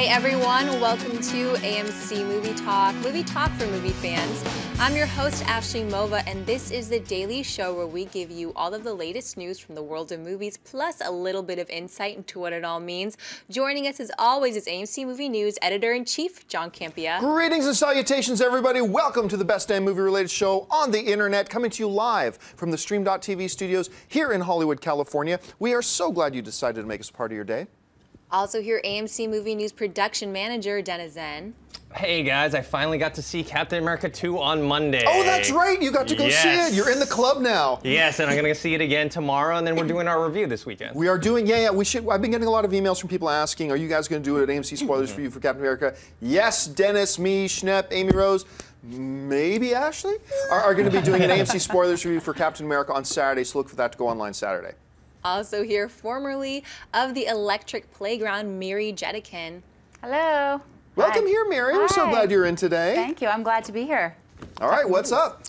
Hey everyone, welcome to AMC Movie Talk for movie fans. I'm your host, Ashley Mova, and this is the daily show where we give you all of the latest news from the world of movies, plus a little bit of insight into what it all means. Joining us as always is AMC Movie News Editor-in-Chief, John Campea. Greetings and salutations, everybody. Welcome to the best damn movie-related show on the internet, coming to you live from the Stream.tv studios here in Hollywood, California. We are so glad you decided to make us part of your day. Also here, AMC Movie News Production Manager, Dennis Zen. Hey guys, I finally got to see Captain America 2 on Monday. Oh, that's right, you got to go see it. You're in the club now. Yes, and I'm gonna see it again tomorrow, and then we're doing our review this weekend. We are doing, we should. I've been getting a lot of emails from people asking, are you guys gonna do it at AMC Spoilers for you for Captain America? Yes, Dennis, me, Schnepp, Amy Rose, maybe Ashley, are gonna be doing an AMC Spoilers review for Captain America on Saturday, so look for that to go online Saturday. Also here, formerly of the Electric Playground, Miri Jetikin. Hello. Welcome here, Mary. We're so glad you're in today. Thank you. I'm glad to be here. All right, what's up?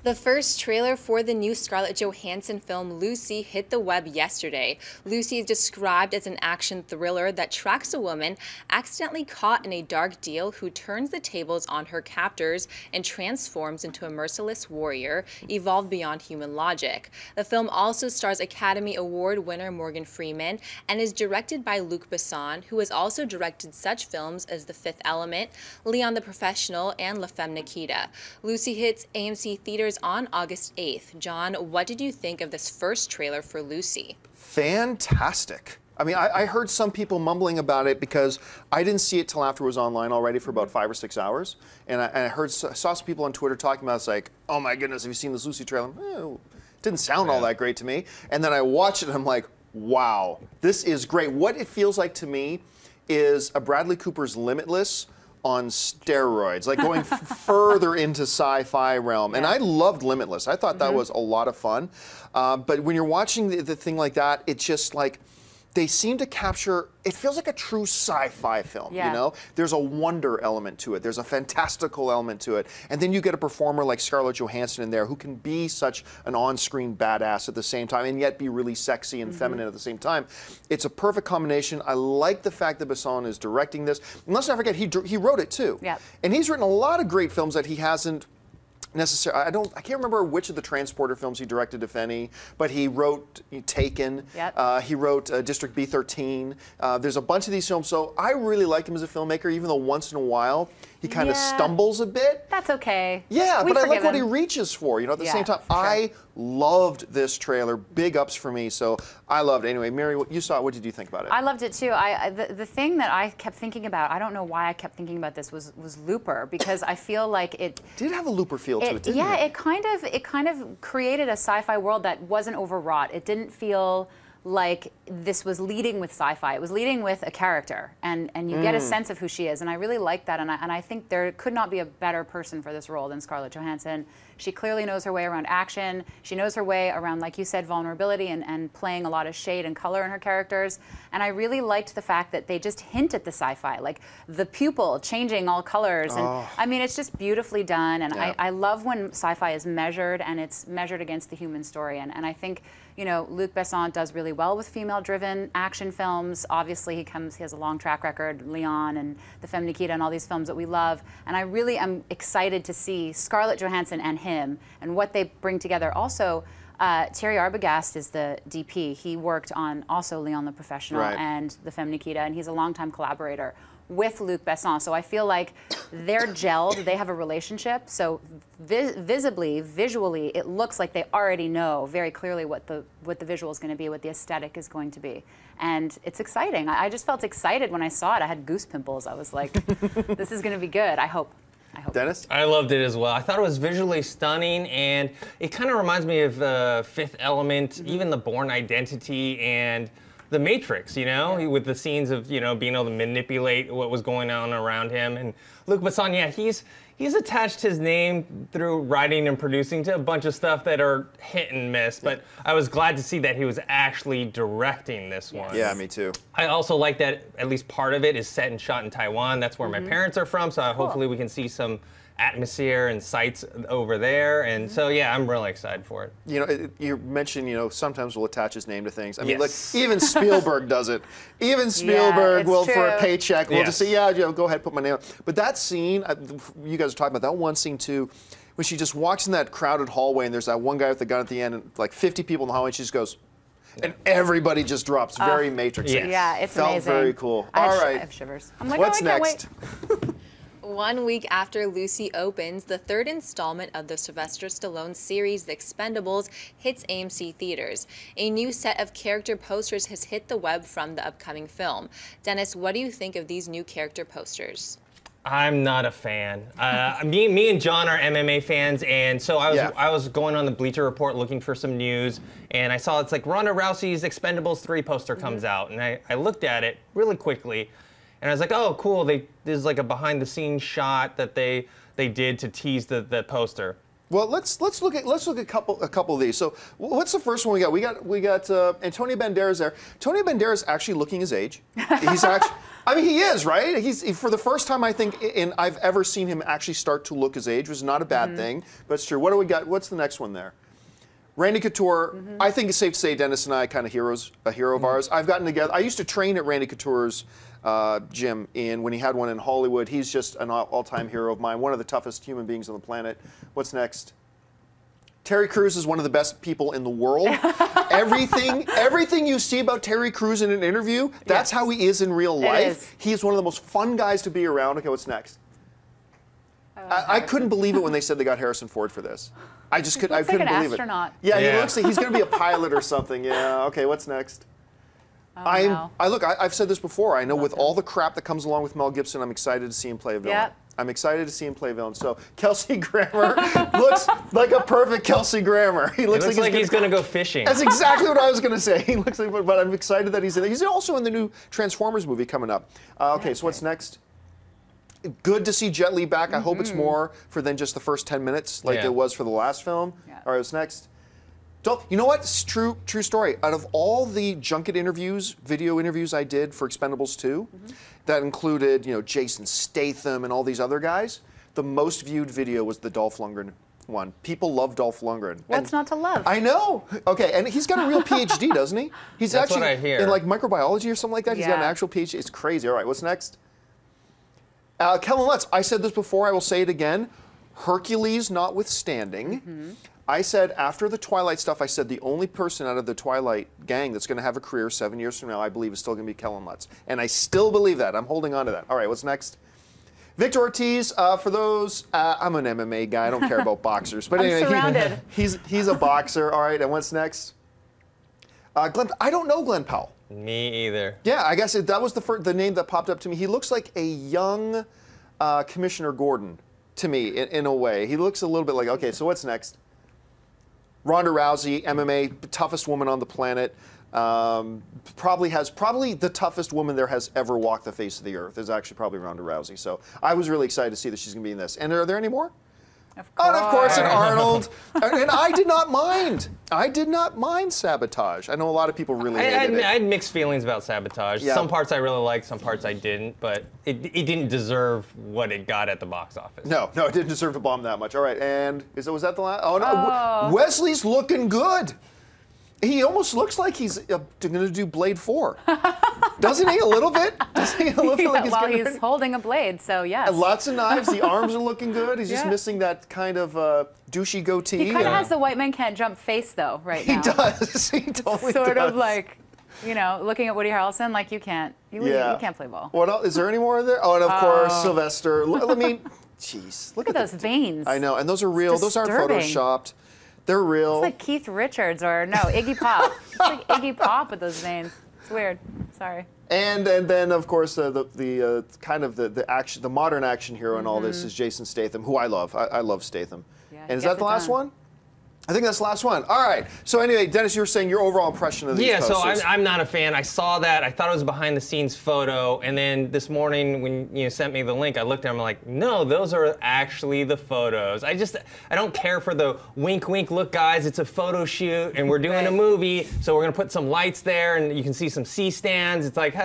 The first trailer for the new Scarlett Johansson film Lucy hit the web yesterday. Lucy is described as an action thriller that tracks a woman accidentally caught in a dark deal who turns the tables on her captors and transforms into a merciless warrior, evolved beyond human logic. The film also stars Academy Award winner Morgan Freeman and is directed by Luc Besson, who has also directed such films as The Fifth Element, Leon the Professional, and La Femme Nikita. Lucy hits AMC theaters on August 8th. John, what did you think of this first trailer for Lucy? Fantastic. I mean, I heard some people mumbling about it because I didn't see it till after it was online already for about 5 or 6 hours. And I saw some people on Twitter talking about it. It's like, oh my goodness, have you seen this Lucy trailer? It didn't sound all that great to me. And then I watched it and I'm like, wow, this is great. What it feels like to me is a Bradley Cooper's Limitless on steroids, like going further into sci-fi realm. And I loved Limitless. I thought that was a lot of fun. But when you're watching the thing like that, it's just like, they seem to capture, it feels like a true sci-fi film, you know? There's a wonder element to it. There's a fantastical element to it. And then you get a performer like Scarlett Johansson in there who can be such an on-screen badass at the same time and yet be really sexy and feminine at the same time. It's a perfect combination. I like the fact that Besson is directing this. And let's not forget, he wrote it too. And he's written a lot of great films that he hasn't necessarily, I can't remember which of the Transporter films he directed, if any, but he wrote Taken, he wrote District B13. There's a bunch of these films, so I really like him as a filmmaker, even though once in a while he kind of stumbles a bit. That's okay. Yeah, but I like what he reaches for, you know, at the same time. I loved this trailer. Big ups for me, so I loved it. Anyway, Mary, you saw it. What did you think about it? I loved it too. The thing that I kept thinking about, I don't know why I kept thinking about this, was Looper, because I feel like it did have a Looper feel to it, didn't it? Yeah, it kind of created a sci-fi world that wasn't overwrought. It didn't feel like this was leading with sci-fi. It was leading with a character, and you get a sense of who she is, and I really like that, and I think there could not be a better person for this role than Scarlett Johansson. She clearly knows her way around action. She knows her way around, like you said, vulnerability and playing a lot of shade and color in her characters, and I really liked the fact that they just hint at the sci-fi, like the pupil changing all colors, and I mean, it's just beautifully done, and I love when sci-fi is measured, and it's measured against the human story, and I think, you know, Luc Besson does really well with female-driven action films. Obviously, he has a long track record, Leon and The Femme Nikita and all these films that we love. And I really am excited to see Scarlett Johansson and him and what they bring together. Also, Terry Arbogast is the DP. He worked on also Leon the Professional and The Femme Nikita, and he's a longtime collaborator with Luc Besson. So I feel like they're gelled, they have a relationship. So visually, it looks like they already know very clearly what the visual is going to be, what the aesthetic is going to be. And it's exciting. I just felt excited when I saw it. I had goose pimples. I was like, this is going to be good, I hope. Dennis? I loved it as well. I thought it was visually stunning, and it kind of reminds me of Fifth Element, even The Bourne Identity, and The Matrix, you know, with the scenes of, you know, being able to manipulate what was going on around him. And Luc Besson, yeah, he's attached his name through writing and producing to a bunch of stuff that are hit and miss, but I was glad to see that he was actually directing this one. Yeah, me too. I also like that at least part of it is set and shot in Taiwan. That's where my parents are from, so hopefully we can see some atmosphere and sights over there. And so, yeah, I'm really excited for it. You know, you mentioned, you know, sometimes we'll attach his name to things. I mean, Yes. look, even Spielberg does it. Even Spielberg it's will, for a true. paycheck, will just Yes. say, yeah, go ahead, put my name on. But that scene, you guys are talking about that one scene too, when she just walks in that crowded hallway and there's that one guy with the gun at the end and like 50 people in the hallway and she just goes, and everybody just drops. Very Matrix. Yeah. Yeah, it's Felt amazing. very cool. I All have right. I have shivers. I'm like, What's oh, I can't next? wait. 1 week after Lucy opens, the third installment of the Sylvester Stallone series, The Expendables, hits AMC theaters. A new set of character posters has hit the web from the upcoming film. Dennis, what do you think of these new character posters? I'm not a fan. Me and John are MMA fans, and so I was going on the Bleacher Report looking for some news, and I saw it's like Ronda Rousey's Expendables 3 poster comes out, and I looked at it really quickly, and I was like, oh, cool. There's like a behind-the-scenes shot that they did to tease the poster. Well, let's look at a couple of these. So, what's the first one we got? We got Antonio Banderas there. Antonio Banderas actually looking his age. He's actually, I mean, he is, right? He's for the first time I think I've ever seen him actually start to look his age, which is not a bad thing, but it's true. What do we got? What's the next one there? Randy Couture. I think it's safe to say Dennis and I are kind of a hero of ours. I've gotten together. I used to train at Randy Couture's gym when he had one in Hollywood. He's just an all-time hero of mine, one of the toughest human beings on the planet. What's next? Terry Crews is one of the best people in the world. Everything you see about Terry Crews in an interview, that's how he is in real life. He's one of the most fun guys to be around. Okay, what's next? I couldn't believe it when they said they got Harrison Ford for this. I couldn't like an believe astronaut. it. Yeah, Yeah. he looks like he's going to be a pilot or something. Yeah. Okay, what's next? No. I've said this before. I know with all the crap that comes along with Mel Gibson, I'm excited to see him play a villain. Yep. I'm excited to see him play a villain. So Kelsey Grammer looks like a perfect Kelsey Grammer. He looks like he's going to go fishing. That's exactly what I was going to say. He looks like, but I'm excited that he's in it. He's also in the new Transformers movie coming up. Okay, so what's next? Good to see Jet Li back. I hope it's more for than just the first 10 minutes like it was for the last film. Yeah. All right, what's next? You know what? It's true story. Out of all the junket interviews, video interviews I did for Expendables 2, that included, you know, Jason Statham and all these other guys, the most viewed video was the Dolph Lundgren one. People love Dolph Lundgren. What's not to love? I know. Okay, and he's got a real PhD, doesn't he? He's That's actually what I hear. in like microbiology or something like that. He's got an Yeah. actual PhD. It's crazy. All right, what's next? Kellan Lutz. I said this before. I will say it again. Hercules notwithstanding. I said after the Twilight stuff, I said the only person out of the Twilight gang that's going to have a career 7 years from now, I believe, is still going to be Kellan Lutz. And I still believe that. I'm holding on to that. All right, what's next? Victor Ortiz, for those, I'm an MMA guy. I don't care about boxers. But anyway, surrounded. he's a boxer. All right, and what's next? I don't know Glenn Powell. Me either. Yeah, I guess that was the name that popped up to me. He looks like a young Commissioner Gordon to me in a way. He looks a little bit like, okay, so what's next? Ronda Rousey, MMA, toughest woman on the planet. Probably the toughest woman there has ever walked the face of the earth is actually probably Ronda Rousey. So I was really excited to see that she's going to be in this. And are there any more? Of course. And of course, and Arnold. And I did not mind. I did not mind Sabotage. I know a lot of people really hated it. I had mixed feelings about Sabotage. Yeah. Some parts I really liked, some parts I didn't, but it didn't deserve what it got at the box office. No, it didn't deserve to bomb that much. All right, and was that the last? Oh, no. Wesley's looking good. He almost looks like he's going to do Blade 4. Doesn't he a little bit? Doesn't he a little bit like he's well, getting he's holding a blade, so yes. And lots of knives. The arms are looking good. He's just Yeah. missing that kind of douchey goatee. He kind of has the white man can't jump face, though, right He now. does. He totally Sort does. of like, you know, looking at Woody Harrelson, like you can't play ball. What else? Is there any more there? Oh, and of course, Sylvester. I mean, jeez, look Look at those veins. I know, and those are real. Those aren't disturbing. photoshopped. They're real. It's like Keith Richards or Iggy Pop. It's like Iggy Pop with those veins. It's weird. Sorry. And then of course the kind of the action, the modern action hero in all this is Jason Statham, who I love. I love Statham. Yeah, and is he that gets the it last done. one? I think that's the last one. All right. So anyway, Dennis, you were saying your overall impression of these Yeah, posters. so I'm not a fan. I saw that. I thought it was a behind-the-scenes photo, and then this morning when you sent me the link, I looked at them. I'm like, no, those are actually the photos. I don't care for the wink, wink, look, guys, it's a photo shoot, and we're doing a movie, so we're gonna put some lights there, and you can see some C-stands. It's like,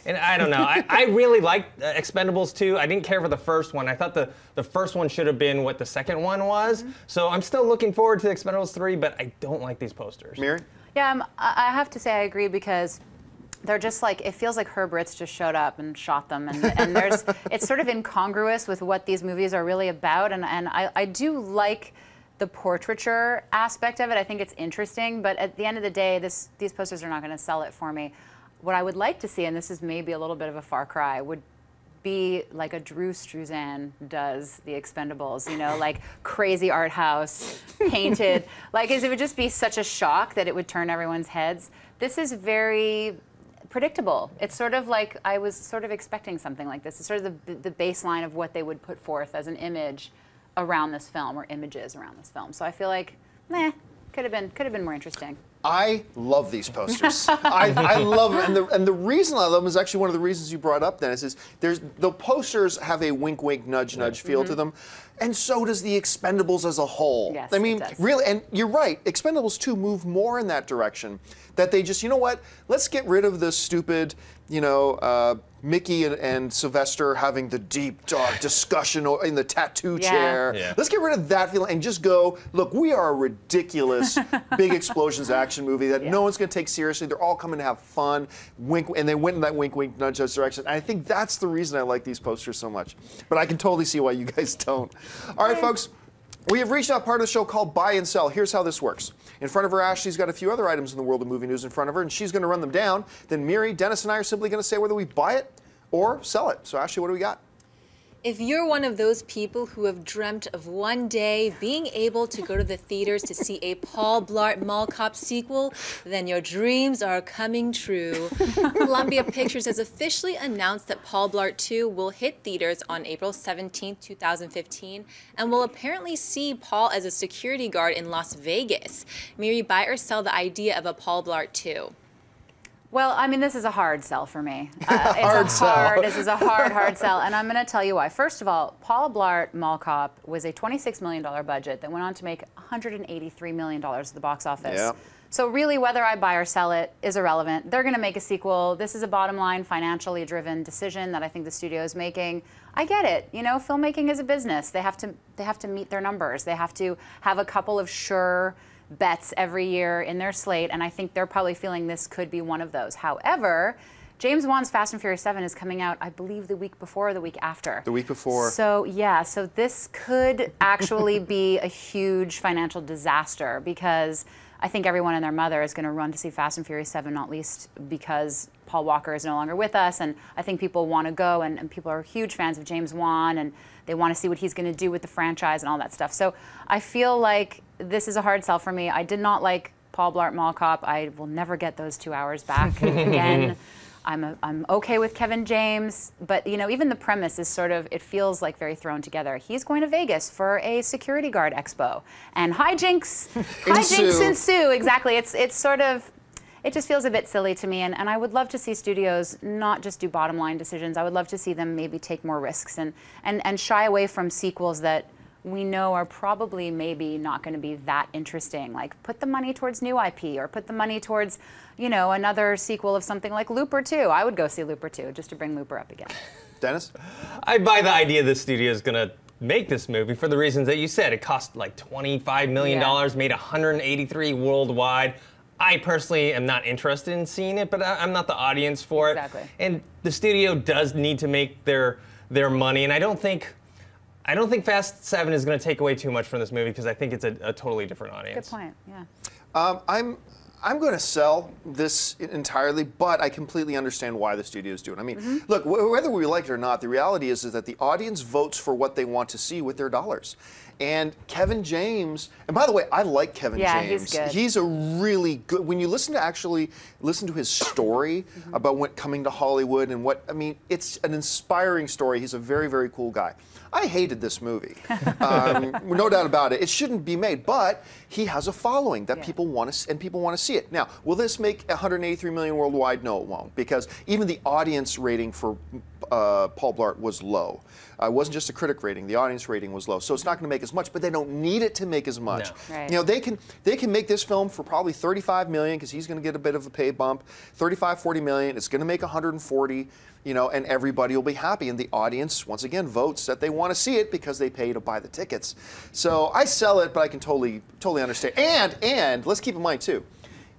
And I don't know. I really liked Expendables 2. I didn't care for the first one. I thought the first one should have been what the second one was. So I'm still looking forward to Expendables 3, but I don't like these posters. Mary? Yeah, I have to say I agree because they're just like, it feels like Herb Ritts just showed up and shot them, and there's, it's sort of incongruous with what these movies are really about, and I do like the portraiture aspect of it. I think it's interesting, but at the end of the day, these posters are not going to sell it for me. What I would like to see, and this is maybe a little bit of a far cry, would be like a Drew Struzan does the Expendables, you know, like crazy art house, painted. Like, it would just be such a shock that it would turn everyone's heads. This is very predictable. It's sort of like I was sort of expecting something like this. It's sort of the baseline of what they would put forth as an image around this film, or images around this film. So I feel like, meh, could have been more interesting. I love these posters. I love them, and the reason I love them is actually one of the reasons you brought up, Dennis, is the posters have a wink, wink, nudge, nudge feel to them, and so does the Expendables as a whole. Yes, I mean, it does. really, and you're right. Expendables 2 move more in that direction. That they just, you know what? Let's get rid of the stupid, you know, Mickey and Sylvester having the deep, dark discussion in the tattoo chair. Yeah. Let's get rid of that feeling and just go, look, we are a ridiculous big explosions action movie that no one's going to take seriously. They're all coming to have fun. Wink, and they went in that wink, wink, nudge, nudge direction. And I think that's the reason I like these posters so much. But I can totally see why you guys don't. All right, folks. We have reached that part of the show called Buy and Sell. Here's how this works. In front of her, Ashley's got a few other items in the world of movie news in front of her, and she's going to run them down. Then Miri, Dennis, and I are simply going to say whether we buy it or sell it. So, Ashley, what do we got? If you're one of those people who have dreamt of one day being able to go to the theaters to see a Paul Blart Mall Cop sequel, then your dreams are coming true. Columbia Pictures has officially announced that Paul Blart 2 will hit theaters on April 17, 2015, and will apparently see Paul as a security guard in Las Vegas. Miri, buy or sell the idea of a Paul Blart 2? Well, I mean, this is a hard sell for me. This is a hard sell, and I'm going to tell you why. First of all, Paul Blart Mall Cop was a $26 million budget that went on to make $183 million at the box office. Yeah. So really, whether I buy or sell it is irrelevant. They're going to make a sequel. This is a bottom line, financially driven decision that I think the studio is making. I get it. You know, filmmaking is a business. They have to meet their numbers. They have to have a couple of sure bets every year in their slate, and I think they're probably feeling this could be one of those. However, James Wan's Fast and Furious 7 is coming out, I believe, the week before or the week after. The week before. So, yeah, so this could actually be a huge financial disaster, because I think everyone and their mother is going to run to see Fast and Furious 7, not least because Paul Walker is no longer with us, and I think people want to go, and people are huge fans of James Wan, and they want to see what he's going to do with the franchise and all that stuff. So I feel like this is a hard sell for me. I did not like Paul Blart Mall Cop. I will never get those 2 hours back again. I'm okay with Kevin James, but you know, even the premise is sort of, it feels like very thrown together. He's going to Vegas for a security guard expo, and hijinks ensue. Exactly. It's sort of, it just feels a bit silly to me, and I would love to see studios not just do bottom line decisions. I would love to see them maybe take more risks and shy away from sequels that we know are probably maybe not going to be that interesting. Like, put the money towards new IP, or put the money towards, you know, another sequel of something like Looper 2. I would go see Looper 2 just to bring Looper up again. Dennis? I buy the idea the studio is going to make this movie for the reasons that you said. It cost like $25 million, made $183 worldwide. I personally am not interested in seeing it, but I'm not the audience for it. Exactly. And the studio does need to make their money, and I don't think Fast 7 is going to take away too much from this movie, because I think it's a totally different audience. Good point, yeah. I'm going to sell this entirely, but I completely understand why the studio is doing it. I mean, look, whether we like it or not, the reality is that the audience votes for what they want to see with their dollars. And Kevin James, and by the way, I like Kevin James. Yeah, he's good. He's a really good, when you listen to his story about coming to Hollywood and what, I mean, it's an inspiring story. He's a very, very cool guy. I hated this movie. No doubt about it. It shouldn't be made, but he has a following that people want to see it. Now, will this make 183 million worldwide? No, it won't, because even the audience rating for Paul Blart was low. It wasn't just a critic rating; the audience rating was low. So it's not going to make as much, but they don't need it to make as much. No. Right. You know, they can make this film for probably 35 million because he's going to get a bit of a pay bump. 35, 40 million. It's going to make 140. You know, and everybody will be happy, and the audience once again votes that they want to see it because they pay to buy the tickets. So I sell it, but I can totally understand. And let's keep in mind too.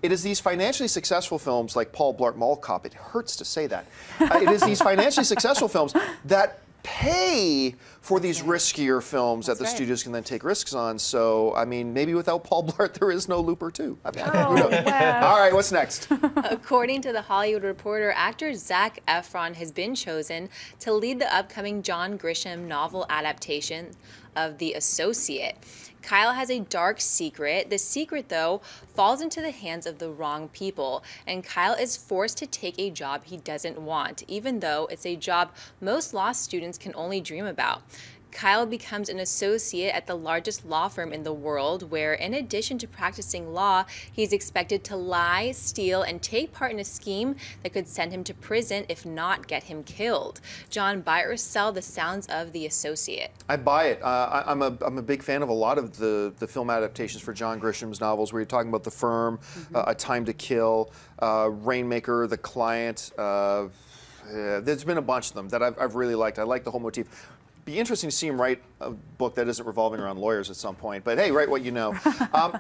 It is these financially successful films like Paul Blart Mall Cop. It hurts to say that. It is these financially successful films that pay for these riskier films that the studios can then take risks on. So, I mean, maybe without Paul Blart, there is no Looper 2. I mean, who knows? Wow. All right, what's next? According to The Hollywood Reporter, actor Zac Efron has been chosen to lead the upcoming John Grisham novel adaptation of The Associate. Kyle has a dark secret. The secret, though, falls into the hands of the wrong people, and Kyle is forced to take a job he doesn't want, even though it's a job most law students can only dream about. Kyle becomes an associate at the largest law firm in the world, where in addition to practicing law, he's expected to lie, steal, and take part in a scheme that could send him to prison, if not get him killed. John, buy or sell The Sounds of The Associate? I buy it. I'm a big fan of a lot of the film adaptations for John Grisham's novels, where you're talking about The Firm, A Time to Kill, Rainmaker, The Client. There's been a bunch of them that I've really liked. I like the whole motif. Be interesting to see him write a book that isn't revolving around lawyers at some point. But hey, write what you know.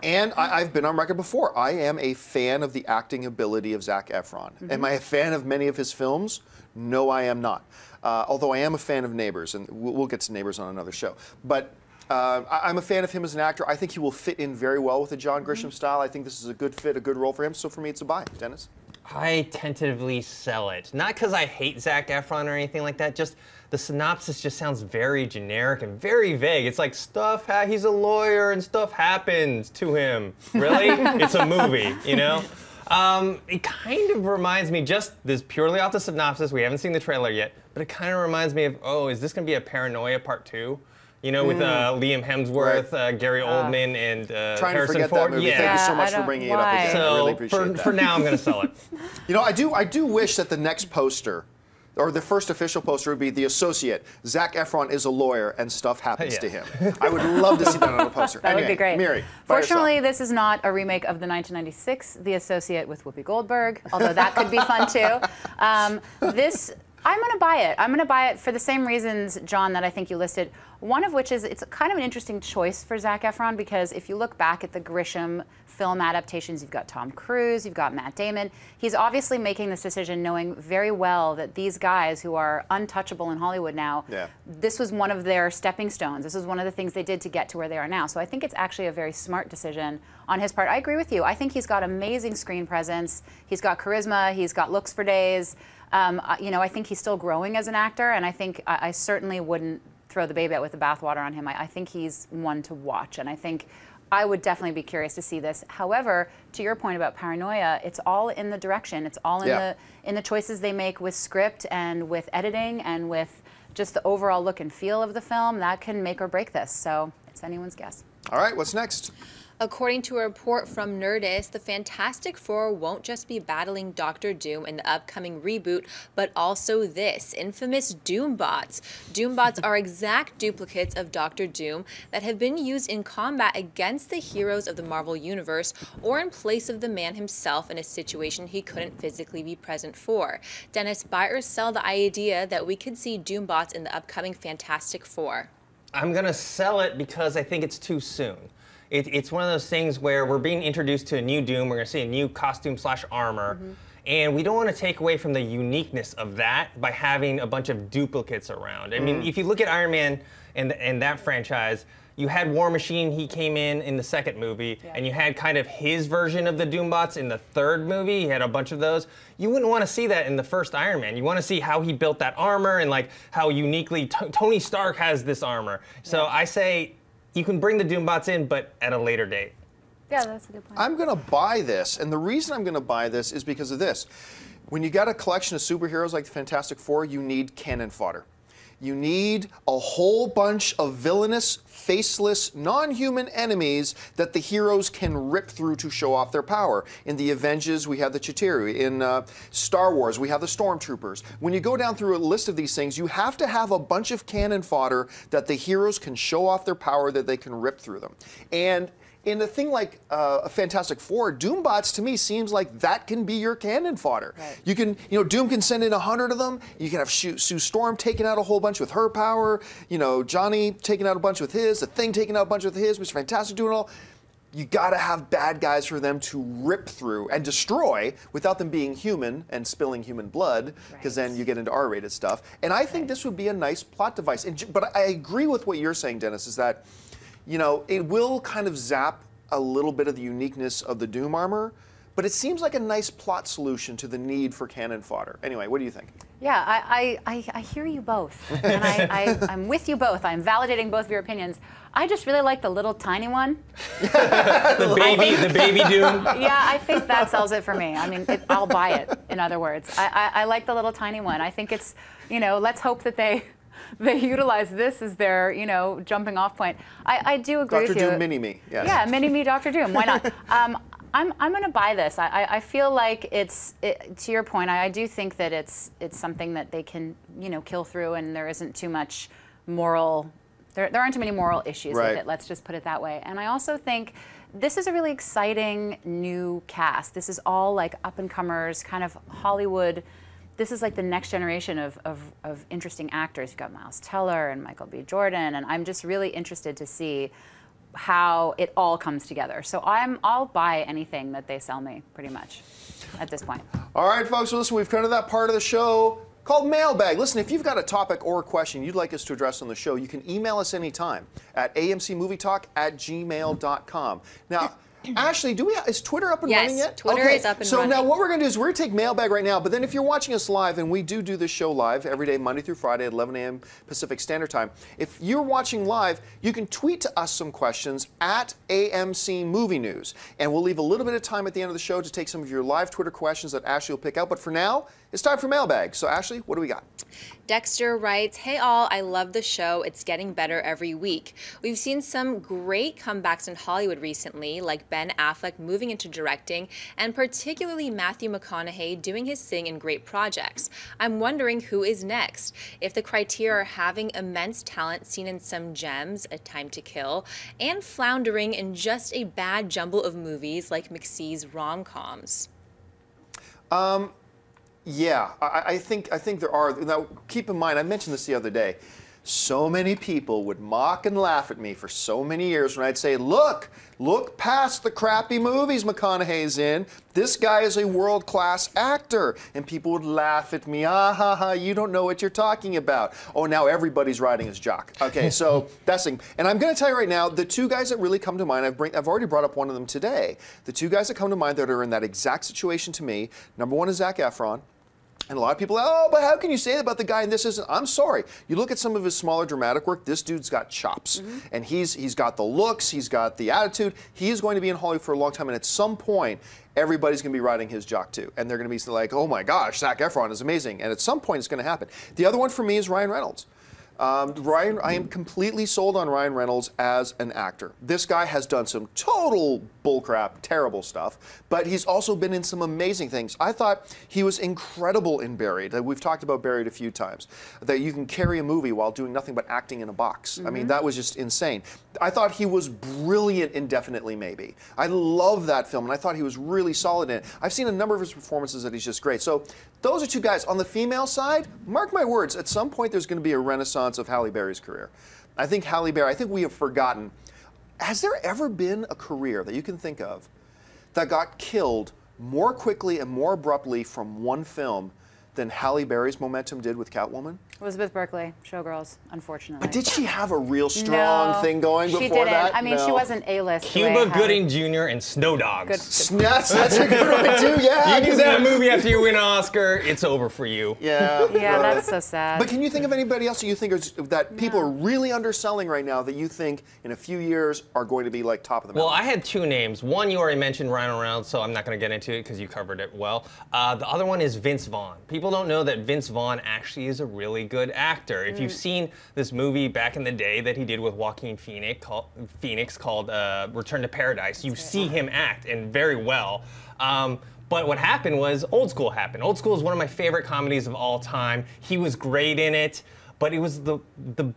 And I've been on record before. I am a fan of the acting ability of Zac Efron. Am I a fan of many of his films? No, I am not. Although I am a fan of Neighbors, and we'll get to Neighbors on another show. But I'm a fan of him as an actor. I think he will fit in very well with the John Grisham style. I think this is a good fit, a good role for him. So for me, it's a buy. Dennis? I tentatively sell it. Not because I hate Zac Efron or anything like that, just the synopsis just sounds very generic and very vague. It's like he's a lawyer and stuff happens to him. Really? It's a movie, you know? It kind of reminds me, just this purely off the synopsis, we haven't seen the trailer yet, but it kind of reminds me of, oh, is this going to be a Paranoia Part 2? You know, with Liam Hemsworth, Gary Oldman, and Trying Harrison to forget Ford. that movie. Yeah. Thank you so much for bringing it up again. So I really appreciate that. for now, I'm going to sell it. You know, I do wish that the next poster, or the first official poster, would be The Associate. Zac Efron is a lawyer and stuff happens to him. I would love to see that on a poster. That would be great. Miri, Fortunately, this is not a remake of the 1996 The Associate with Whoopi Goldberg, although that could be fun too. I'm going to buy it. I'm going to buy it for the same reasons, John, that I think you listed. One of which is it's kind of an interesting choice for Zac Efron, because if you look back at the Grisham film adaptations, you've got Tom Cruise, you've got Matt Damon. He's obviously making this decision knowing very well that these guys who are untouchable in Hollywood now, this was one of their stepping stones. This was one of the things they did to get to where they are now. So I think it's actually a very smart decision on his part. I agree with you. I think he's got amazing screen presence. He's got charisma. He's got looks for days. You know, I think he's still growing as an actor, and I think I certainly wouldn't throw the baby out with the bathwater on him. I think he's one to watch, and I think I would definitely be curious to see this. However, to your point about Paranoia, it's all in the direction. It's all in the choices they make with script and with editing and with just the overall look and feel of the film. That can make or break this. So it's anyone's guess. All right, what's next? According to a report from Nerdist, the Fantastic Four won't just be battling Doctor Doom in the upcoming reboot, but also this infamous Doombots. Doombots are exact duplicates of Doctor Doom that have been used in combat against the heroes of the Marvel Universe, or in place of the man himself in a situation he couldn't physically be present for. Dennis, buy or sell the idea that we could see Doombots in the upcoming Fantastic Four? I'm going to sell it because I think it's too soon. It's one of those things where we're being introduced to a new Doom. We're going to see a new costume/armor. And we don't want to take away from the uniqueness of that by having a bunch of duplicates around. I mean, if you look at Iron Man and that franchise, you had War Machine, he came in the second movie, and you had kind of his version of the Doombots in the third movie. He had a bunch of those. You wouldn't want to see that in the first Iron Man. You want to see how he built that armor and like how uniquely Tony Stark has this armor. So I say, you can bring the Doombots in, but at a later date. Yeah, that's a good point. I'm going to buy this, and the reason I'm going to buy this is because of this. When you got a collection of superheroes like the Fantastic Four, you need cannon fodder. You need a whole bunch of villainous, faceless, non-human enemies that the heroes can rip through to show off their power. In the Avengers, we have the Couture. In Star Wars, we have the Stormtroopers. When you go down through a list of these things, you have to have a bunch of cannon fodder that the heroes can show off their power, that they can rip through them. And in a thing like a Fantastic Four, Doombots to me seems like that can be your cannon fodder. Right. You can, Doom can send in 100 of them. You can have Sue Storm taking out a whole bunch with her power. Johnny taking out a bunch with his. The Thing taking out a bunch with his. Mr. Fantastic doing it all. You got to have bad guys for them to rip through and destroy without them being human and spilling human blood, because then you get into R-rated stuff. And I think this would be a nice plot device. But I agree with what you're saying, Dennis, is that it will kind of zap a little bit of the uniqueness of the Doom armor, but it seems like a nice plot solution to the need for cannon fodder. Anyway, what do you think? Yeah, I hear you both, and I'm with you both. I'm validating both of your opinions. I just really like the little tiny one. the baby Doom. Yeah, I think that sells it for me. I mean, I'll buy it. In other words, I like the little tiny one. I think it's, let's hope that they utilize this as their, jumping off point. I do agree with you. Dr. Doom Mini-Me, yes. Yeah, Mini-Me Dr. Doom, why not? I'm going to buy this. I feel like to your point, I do think that it's something that they can, kill through, and there isn't too much moral, there aren't too many moral issues with it, let's just put it that way. And I also think this is a really exciting new cast. This is all like up-and-comers, kind of Hollywood. This is like the next generation of interesting actors. You've got Miles Teller and Michael B. Jordan, and I'm just really interested to see how it all comes together. So I'll buy anything that they sell me, pretty much, at this point. All right, folks, well, listen, we've come to that part of the show called Mailbag. Listen, if you've got a topic or a question you'd like us to address on the show, you can email us anytime at amcmovietalk@gmail.com. Now, Ashley, is Twitter up and running yet? Yes, Twitter is up and running. So now what we're going to do is we're going to take Mailbag right now, but then if you're watching us live, and we do this show live every day, Monday through Friday at 11 a.m. Pacific Standard Time, if you're watching live, you can tweet to us some questions at AMC Movie News, and we'll leave a little bit of time at the end of the show to take some of your live Twitter questions that Ashley will pick out, but for now, it's time for Mailbag. So Ashley, what do we got? Dexter writes, "Hey all, I love the show. It's getting better every week. We've seen some great comebacks in Hollywood recently, like Ben Affleck moving into directing, and particularly Matthew McConaughey doing his thing in great projects. I'm wondering who is next. If the criteria are having immense talent seen in some gems, A Time to Kill, and floundering in just a bad jumble of movies like McSee's rom-coms." Yeah, I think there are. Now, keep in mind, I mentioned this the other day. So many people would mock and laugh at me for so many years when I'd say, look past the crappy movies McConaughey's in. This guy is a world-class actor. And people would laugh at me, you don't know what you're talking about. Oh, now everybody's riding his jock. Okay, so that's the thing. And I'm going to tell you right now, the two guys that really come to mind, I've already brought up one of them today. The two guys that come to mind that are in that exact situation to me, number one is Zac Efron. And a lot of people, but how can you say that about the guy and this isn't? I'm sorry. You look at some of his smaller dramatic work, this dude's got chops. Mm-hmm. And he's got the looks, he's got the attitude. He is going to be in Hollywood for a long time, and at some point, everybody's going to be riding his jock too. And they're going to be like, oh my gosh, Zac Efron is amazing. And at some point, it's going to happen. The other one for me is Ryan Reynolds. I am completely sold on Ryan Reynolds as an actor. This guy has done some total bullcrap, terrible stuff, but he's also been in some amazing things. I thought he was incredible in Buried. We've talked about Buried a few times. That you can carry a movie while doing nothing but acting in a box. Mm-hmm. I mean, that was just insane. I thought he was brilliant in Definitely Maybe. I love that film, and I thought he was really solid in it. I've seen a number of his performances that he's just great. So those are two guys. On the female side, mark my words, at some point there's going to be a renaissance of Halle Berry's career. I think Halle Berry, I think we have forgotten, has there ever been a career that you can think of that got killed more quickly and more abruptly from one film than Halle Berry's momentum did with Catwoman? Elizabeth Berkley, Showgirls, unfortunately. But did she have a real strong thing going before she didn't. that? I mean, she wasn't A-list. Cuba Gooding Jr. and Snow Dogs. That's a good one too, yeah. You do that movie after you win an Oscar, it's over for you. Yeah. Yeah, that's so sad. But can you think of anybody else that you think that people are really underselling right now that you think in a few years are going to be like top of the mountain? Well, I had two names. One, you already mentioned Ryan Reynolds, so I'm not going to get into it because you covered it well. The other one is Vince Vaughn. People people don't know that Vince Vaughn actually is a really good actor. If you've seen this movie back in the day that he did with Joaquin Phoenix called Return to Paradise, you see him act, and very well. But what happened was Old School happened. Old School is one of my favorite comedies of all time. He was great in it, but it was the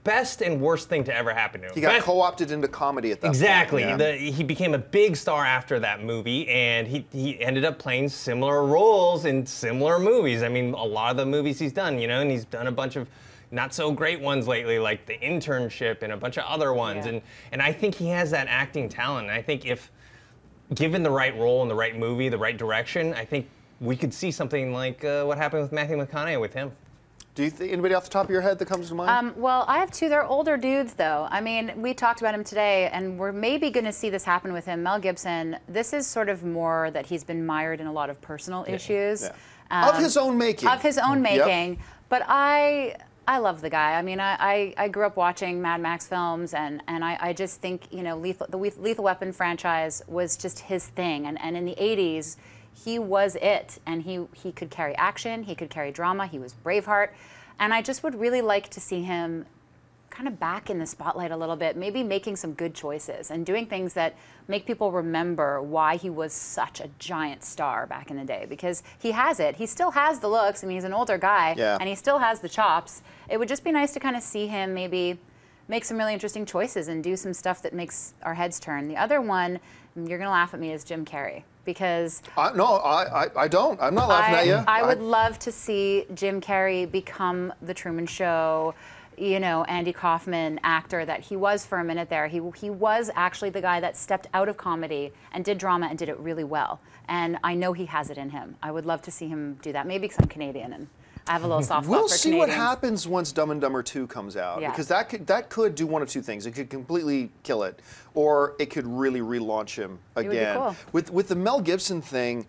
best and worst thing to ever happen to him. He got co-opted into comedy at that point. Exactly. Yeah. He became a big star after that movie, and he ended up playing similar roles in similar movies. I mean, a lot of the movies he's done, you know, and he's done a bunch of not so great ones lately, like The Internship and a bunch of other ones. Yeah. And I think he has that acting talent. And I think if given the right role in the right movie, the right direction, I think we could see something like what happened with Matthew McConaughey with him. Do you think anybody off the top of your head that comes to mind? Well, I have two. They're older dudes, though. I mean, we talked about him today, and we're maybe going to see this happen with him. Mel Gibson, this is sort of more that he's been mired in a lot of personal issues. Yeah. Of his own making. Of his own making. Yep. But I love the guy. I mean, I grew up watching Mad Max films, and I just think, you know, the Lethal Weapon franchise was just his thing. And in the 80s, he was it. And he could carry action, he could carry drama, he was Braveheart. And I just would really like to see him kind of back in the spotlight a little bit, maybe making some good choices and doing things that make people remember why he was such a giant star back in the day, because he has it. He still has the looks. I mean, he's an older guy, and he still has the chops. It would just be nice to kind of see him maybe make some really interesting choices and do some stuff that makes our heads turn. The other one, you're going to laugh at me, is Jim Carrey, because No, I don't. I'm not laughing at you. I would love to see Jim Carrey become the Truman Show, you know, Andy Kaufman actor that he was for a minute there. He was actually the guy that stepped out of comedy and did drama and did it really well. And I know he has it in him. I would love to see him do that. Maybe because I'm Canadian and I have a little soft spot for We'll Canadians. see what happens once Dumb and Dumber 2 comes out, because that could do one of two things. It could completely kill it, or it could really relaunch him again. It would be cool. With the Mel Gibson thing,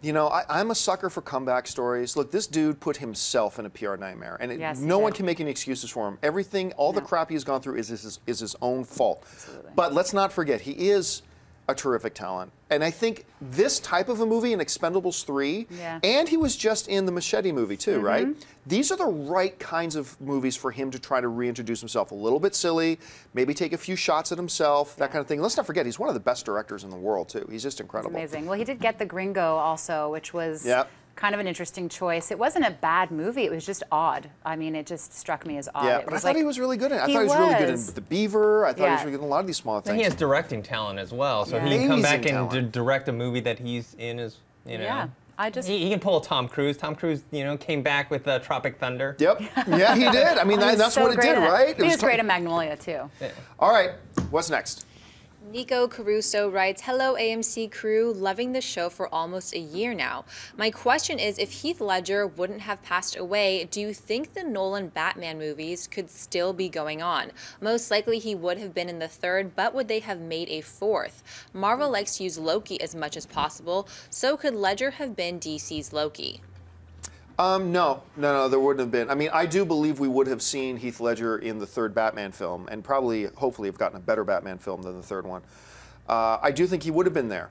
you know, I'm a sucker for comeback stories. Look, this dude put himself in a PR nightmare, and no one can make any excuses for him. Everything, all the crap he's gone through is his own fault. Absolutely. But let's not forget, he is a terrific talent. And I think this type of a movie in Expendables 3, and he was just in the Machete movie too, right? These are the right kinds of movies for him to try to reintroduce himself. A little bit silly, maybe take a few shots at himself, that kind of thing. Let's not forget, he's one of the best directors in the world too. He's just incredible. It's amazing. Well, he did get The Gringo also, which was kind of an interesting choice. It wasn't a bad movie. It was just odd. I mean, it just struck me as odd. Yeah, it but was I thought he was really good in it. I thought he was really good in The Beaver. I thought he was really good in a lot of these small things. And he has directing talent as well, so he can come back and direct a movie that he's in as, you know. Yeah. He can pull a Tom Cruise. Tom Cruise, you know, came back with Tropic Thunder. Yep. Yeah, he did. I mean, that's what it did, right? He was great in Magnolia, too. Yeah. All right, what's next? Nico Caruso writes, "Hello AMC crew, loving the show for almost a year now. My question is, if Heath Ledger wouldn't have passed away, do you think the Nolan Batman movies could still be going on? Most likely he would have been in the third, but would they have made a fourth? Marvel likes to use Loki as much as possible, so could Ledger have been DC's Loki?" No, there wouldn't have been. I mean, I do believe we would have seen Heath Ledger in the third Batman film, and probably, hopefully, have gotten a better Batman film than the third one. I do think he would have been there,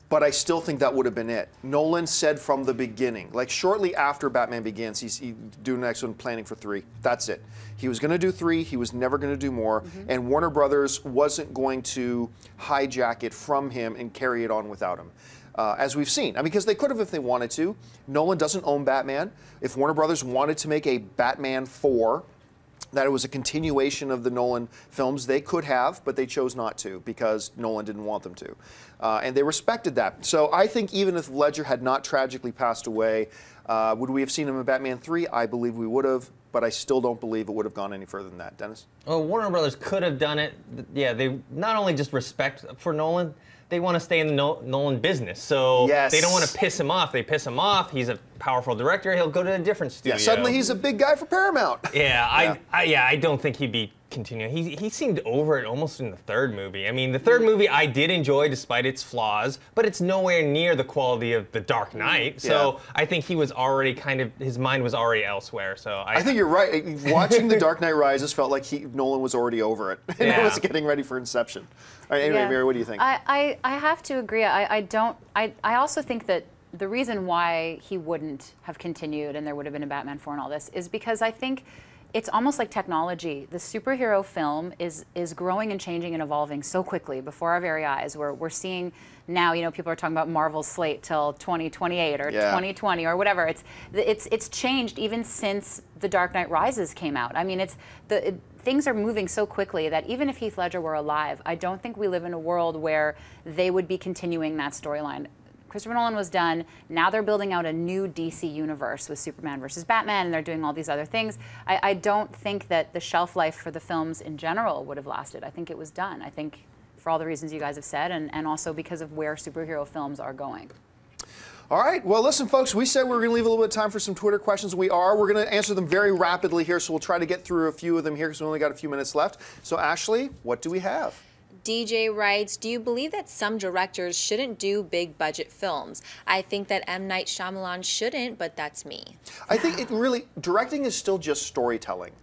but I still think that would have been it. Nolan said from the beginning, like shortly after Batman Begins, he's doing the next one, planning for 3. That's it. He was going to do 3. He was never going to do more, and Warner Brothers wasn't going to hijack it from him and carry it on without him. As we've seen. I mean, because they could have if they wanted to. Nolan doesn't own Batman. If Warner Brothers wanted to make a Batman 4, that it was a continuation of the Nolan films, they could have, but they chose not to because Nolan didn't want them to. And they respected that. So I think even if Ledger had not tragically passed away, would we have seen him in Batman 3? I believe we would have, but I still don't believe it would have gone any further than that. Dennis? Well, Warner Brothers could have done it. Yeah, they not only just respect for Nolan, they want to stay in the Nolan business. So they don't want to piss him off. They piss him off. He's a powerful director. He'll go to a different studio. Yeah, suddenly he's a big guy for Paramount. Yeah, I don't think he'd be continuing. He seemed over it almost in the third movie. I mean, the third movie I did enjoy despite its flaws, but it's nowhere near the quality of The Dark Knight. So I think he was already his mind was already elsewhere. So I think you're right. Watching The Dark Knight Rises felt like Nolan was already over it. And he was getting ready for Inception. All right, anyway, Mary, what do you think? I have to agree. I also think that the reason why he wouldn't have continued and there would have been a Batman 4 and all this is because I think it's almost like technology. The superhero film is growing and changing and evolving so quickly before our very eyes. We're seeing now, people are talking about Marvel's slate till 2028 or 2020 or whatever. It's changed even since The Dark Knight Rises came out. I mean, things are moving so quickly that even if Heath Ledger were alive, I don't think we live in a world where they would be continuing that storyline. Christopher Nolan was done. Now they're building out a new DC universe with Superman versus Batman, and they're doing all these other things. I don't think that the shelf life for the films in general would have lasted. I think it was done. I think for all the reasons you guys have said, and also because of where superhero films are going. All right. Well, listen, folks, we said we were going to leave a little bit of time for some Twitter questions. We are. We're going to answer them very rapidly here, so we'll try to get through a few of them here because we only got a few minutes left. So, Ashley, what do we have? DJ writes, do you believe that some directors shouldn't do big budget films? I think that M. Night Shyamalan shouldn't, but that's me. I think directing is still just storytelling.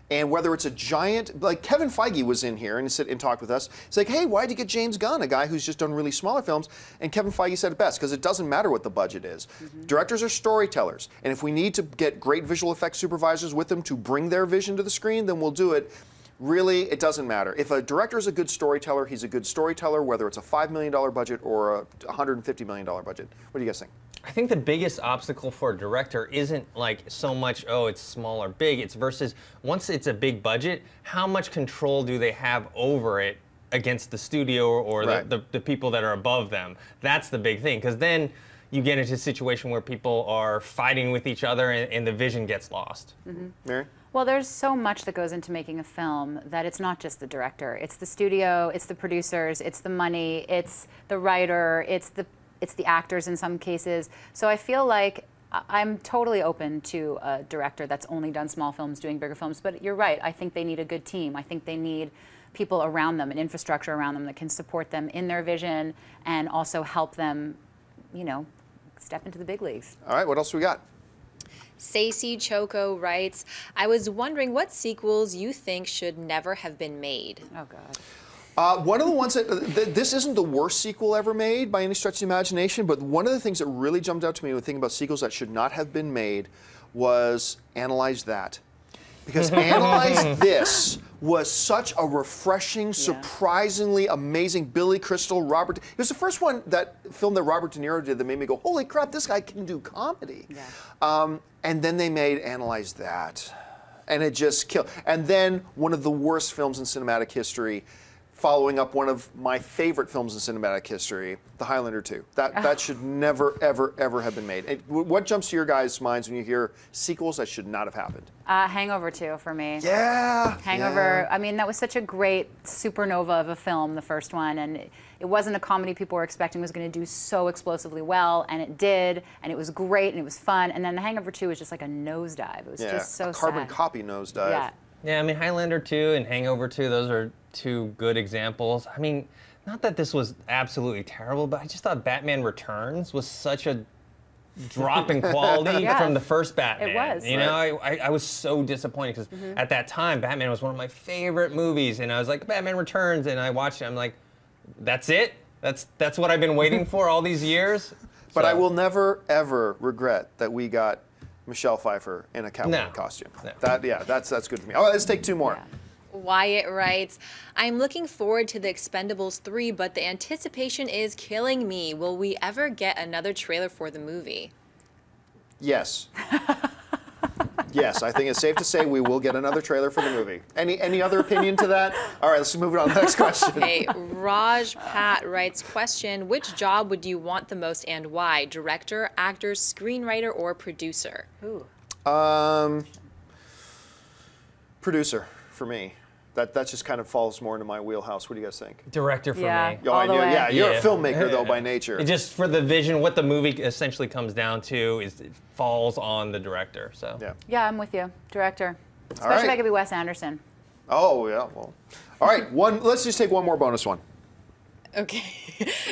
And whether it's a giant, like Kevin Feige was in here and talked with us. He's like, hey, why'd you get James Gunn, a guy who's just done really smaller films? And Kevin Feige said it best, because it doesn't matter what the budget is. Directors are storytellers. And if we need to get great visual effects supervisors with them to bring their vision to the screen, then we'll do it. Really, it doesn't matter. If a director is a good storyteller, he's a good storyteller, whether it's a $5 million budget or a $150 million budget. What do you guys think? I think the biggest obstacle for a director isn't like so much, oh, it's small or big. It's versus once it's a big budget, how much control do they have over it against the studio or the people that are above them? That's the big thing, because then you get into a situation where people are fighting with each other and the vision gets lost. Mary? Well, there's so much that goes into making a film that it's not just the director. It's the studio, it's the producers, it's the money, it's the writer, it's the actors in some cases. So I feel like I'm totally open to a director that's only done small films doing bigger films. But you're right, I think they need a good team. I think they need people around them, an infrastructure around them that can support them in their vision and also help them, step into the big leagues. All right, what else we got? Stacey Choco writes, I was wondering what sequels you think should never have been made. Oh, God. One of the ones this isn't the worst sequel ever made by any stretch of the imagination, but one of the things that really jumped out to me when thinking about sequels that should not have been made was Analyze That. Because Analyze This was such a refreshing, surprisingly amazing Billy Crystal, Robert. It was the first film that Robert De Niro did that made me go, holy crap, this guy can do comedy. Yeah. And then they made Analyze That. And it just killed. And then one of the worst films in cinematic history, following up one of my favorite films in cinematic history, The Highlander 2. That should never, ever, ever have been made. What jumps to your guys' minds when you hear sequels that should not have happened? Hangover 2 for me. Yeah. Hangover, I mean, that was such a great supernova of a film, the first one, and it wasn't a comedy people were expecting was going to do so explosively well, and it did, and it was great, and it was fun, and then The Hangover 2 was just like a nosedive. It was just so a carbon sad. copy nosedive. Yeah. Yeah, I mean, Highlander 2 and Hangover 2, those are two good examples. I mean, not that this was absolutely terrible, but I just thought Batman Returns was such a drop in quality from the first Batman. It was. You know, I was so disappointed because at that time, Batman was one of my favorite movies, and I was like, Batman Returns, and I watched it, I'm like, that's it? That's what I've been waiting for all these years? But I will never, ever regret that we got Michelle Pfeiffer in a Catwoman costume. No. That's good for me. All right, let's take two more. Yeah. Wyatt writes, I'm looking forward to the Expendables 3, but the anticipation is killing me. Will we ever get another trailer for the movie? Yes. Yes, I think it's safe to say we will get another trailer for the movie. Any other opinion to that? All right, let's move on to the next question. Okay, Raj Pat writes, question, which job would you want the most and why? Director, actor, screenwriter, or producer? Ooh. Producer for me. That just kind of falls more into my wheelhouse. What do you guys think? Director for me. Oh, all the way. Yeah, you're a filmmaker though by nature. It just for the vision, what the movie essentially comes down to is it falls on the director. So Yeah, I'm with you. Director. Especially right. if I could be Wes Anderson. Oh yeah, well. All right, let's just take one more bonus one. Okay.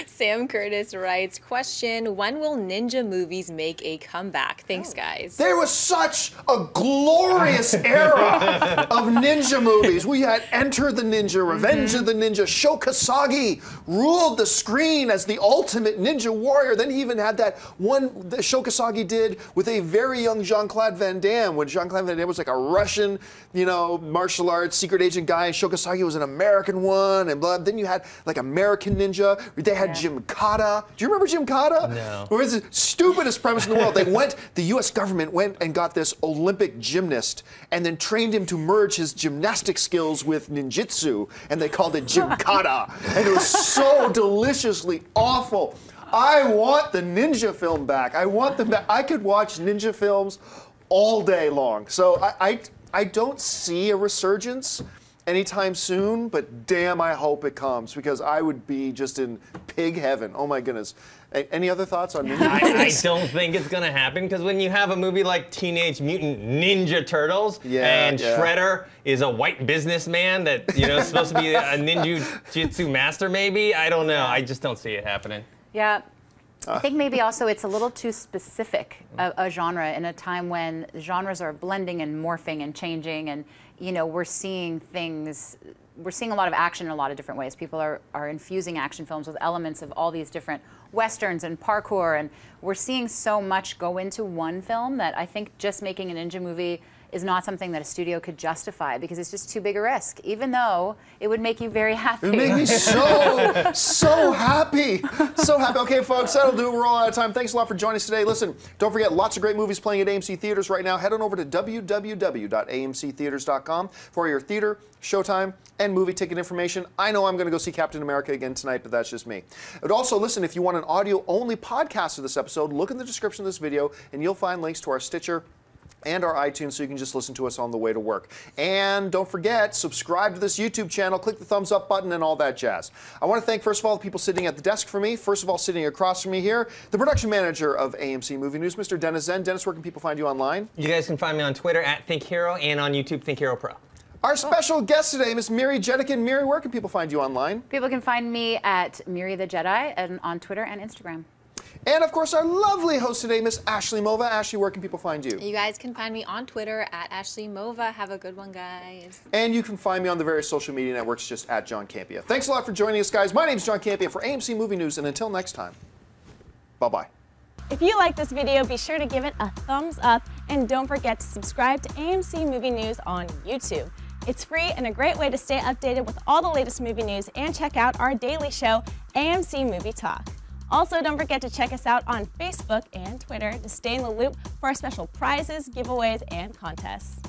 Sam Curtis writes, question, when will ninja movies make a comeback? Thanks, guys. There was such a glorious era of ninja movies. We had Enter the Ninja, Revenge of the Ninja. Sho Kasagi ruled the screen as the ultimate ninja warrior. Then he even had that one that Sho Kasagi did with a very young Jean-Claude Van Damme, when Jean-Claude Van Damme was like a Russian, martial arts secret agent guy. Sho Kasagi was an American one, and blah. Then you had like American Ninja. They had Gymkata. Do you remember Gymkata? No. It was the stupidest premise in the world. The U.S. government went and got this Olympic gymnast and then trained him to merge his gymnastic skills with ninjutsu, and they called it Gymkata. And it was so deliciously awful. I want the ninja film back. I want them back. I could watch ninja films all day long. So I don't see a resurgence anytime soon, but damn, I hope it comes, because I would be just in pig heaven. Oh my goodness. Any other thoughts on ninja I don't think it's going to happen, because when you have a movie like Teenage Mutant Ninja Turtles and Shredder is a white businessman that is supposed to be a ninjutsu master, maybe, I don't know. I just don't see it happening. Yeah. I think maybe also it's a little too specific a genre in a time when genres are blending and morphing and changing, and we're seeing a lot of action in a lot of different ways. People are infusing action films with elements of all these different westerns and parkour, and we're seeing so much go into one film that I think just making a ninja movie is not something that a studio could justify, because it's just too big a risk, even though it would make you very happy. It would make me so happy. So happy. Okay, folks, that'll do it. We're all out of time. Thanks a lot for joining us today. Listen, don't forget, lots of great movies playing at AMC Theaters right now. Head on over to www.amctheaters.com for your theater, showtime, and movie ticket information. I know I'm going to go see Captain America again tonight, but that's just me. But also, listen, if you want an audio-only podcast of this episode, look in the description of this video, and you'll find links to our Stitcher and our iTunes, so you can just listen to us on the way to work. And don't forget, subscribe to this YouTube channel, click the thumbs up button, and all that jazz. I want to thank, first of all, the people sitting at the desk for me. First of all, sitting across from me here, the production manager of AMC Movie News, Mr. Dennis Zen. Dennis, where can people find you online? You guys can find me on Twitter at ThinkHero and on YouTube, ThinkHero Pro. Our special guest today, Miss Miri Jedikin. Miri, where can people find you online? People can find me at Miri the Jedi and on Twitter and Instagram. And of course, our lovely host today, Miss Ashley Mova. Ashley, where can people find you? You guys can find me on Twitter at Ashley Mova. Have a good one, guys. And you can find me on the various social media networks just at John Campea. Thanks a lot for joining us, guys. My name's John Campea for AMC Movie News, and until next time, bye-bye. If you like this video, be sure to give it a thumbs up, and don't forget to subscribe to AMC Movie News on YouTube. It's free and a great way to stay updated with all the latest movie news, and check out our daily show, AMC Movie Talk. Also, don't forget to check us out on Facebook and Twitter to stay in the loop for our special prizes, giveaways, and contests.